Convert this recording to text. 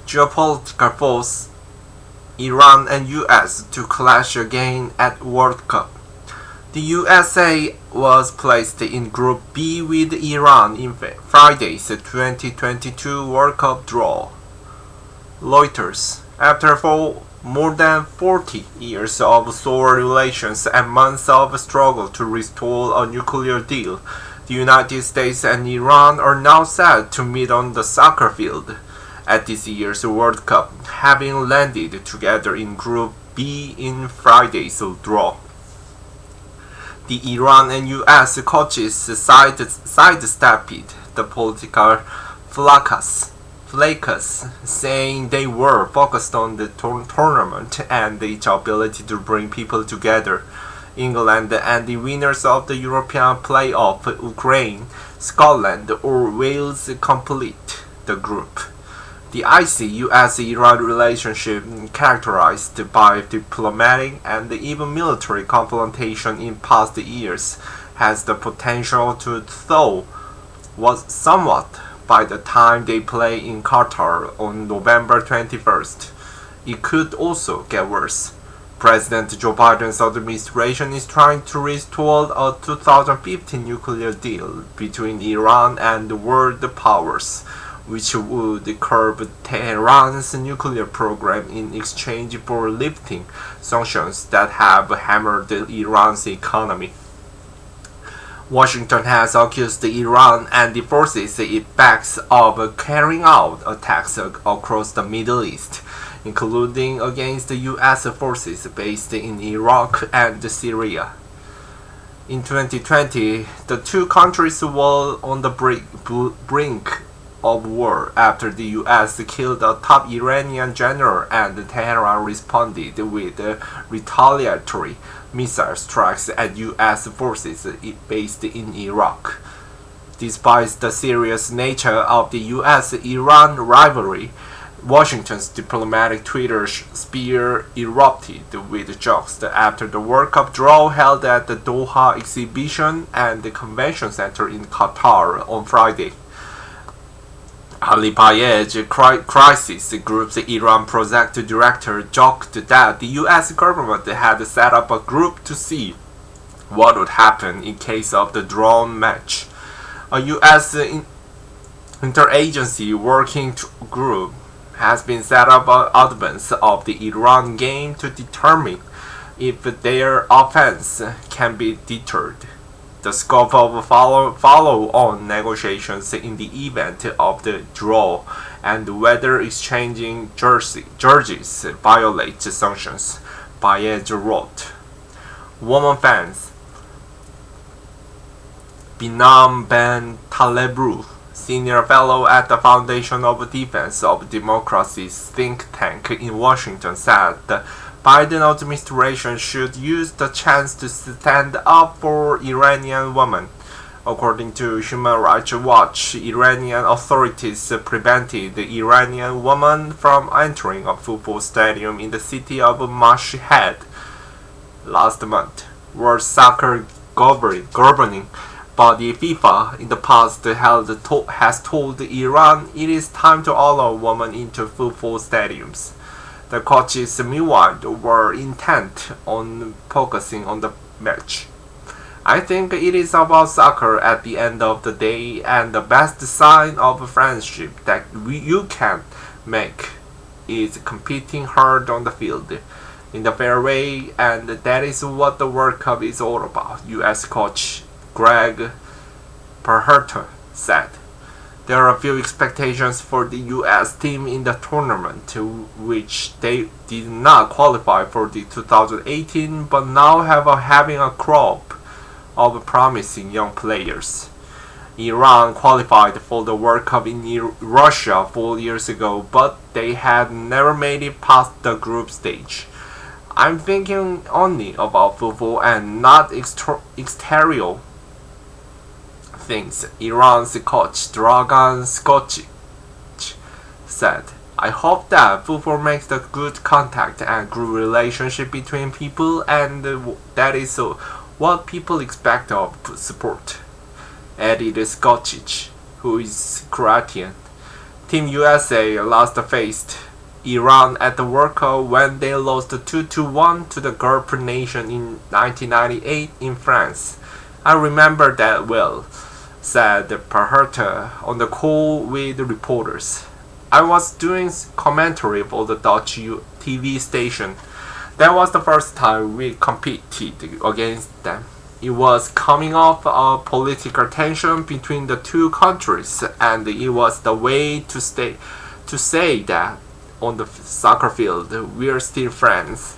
Geopolitical force Iran and U.S. to clash again at World Cup. The USA was placed in Group B with Iran in Friday's 2022 World Cup draw. Reuters. After more than 40 years of sour relations and months of struggle to restore a nuclear deal, the United States and Iran are now set to meet on the soccer field at this year's World Cup, having landed together in Group B in Friday's draw. The Iran and U.S. coaches sidestepped the political fracas, saying they were focused on the tournament and its ability to bring people together. England and the winners of the European playoff, Ukraine, Scotland, or Wales complete the group. The icy U.S.-Iran relationship, characterized by diplomatic and even military confrontation in past years, has the potential to thaw somewhat by the time they play in Qatar on November 21st. It could also get worse. President Joe Biden's administration is trying to restore a 2015 nuclear deal between Iran and the world powers, which would curb Tehran's nuclear program in exchange for lifting sanctions that have hammered Iran's economy. Washington has accused Iran and the forces it backs of carrying out attacks across the Middle East, including against U.S. forces based in Iraq and Syria. In 2020, the two countries were on the brink of war after the U.S. killed a top Iranian general and Tehran responded with retaliatory missile strikes at U.S. forces based in Iraq. Despite the serious nature of the U.S.-Iran rivalry, Washington's diplomatic Twitter sphere erupted with jokes after the World Cup draw held at the Doha Exhibition and Convention Center in Qatar on Friday. Ali Payej, Crisis Group's Iran project director, joked that the U.S. government had set up a group to see what would happen in case of the drawn match. A U.S. interagency working group has been set up in advance of the Iran game to determine if their offense can be deterred. The scope of follow-on negotiations in the event of the draw and whether exchanging jerseys violates sanctions, Payej wrote. Women fans. Binam Ben Talebru, senior fellow at the Foundation of Defense of Democracy's think tank in Washington, said the Biden administration should use the chance to stand up for Iranian women. According to Human Rights Watch, Iranian authorities prevented the Iranian woman from entering a football stadium in the city of Mashhad last month. World Soccer governing body FIFA in the past has told Iran it is time to allow women into football stadiums. The coaches, meanwhile, were intent on focusing on the match. I think it is about soccer at the end of the day, and the best sign of friendship that you can make is competing hard on the field in the fair way, and that is what the World Cup is all about, U.S. coach Greg Berhalter said. There are few expectations for the U.S. team in the tournament, which they did not qualify for the 2018, but now having a crop of promising young players. Iran qualified for the World Cup in Russia 4 years ago, but they had never made it past the group stage. I'm thinking only about football and not exterior things, Iran's coach Dragan Skocic said. I hope that football makes the good contact and good relationship between people, and that is what people expect of sport, added Skocic, who is Croatian. Team USA last faced Iran at the World Cup when they lost 2-1 to the Gulf nation in 1998 in France. I remember that well, said Perherter on the call with reporters. I was doing commentary for the Dutch TV station. That was the first time we competed against them. It was coming off a political tension between the two countries, and it was the way to say that on the soccer field we're still friends.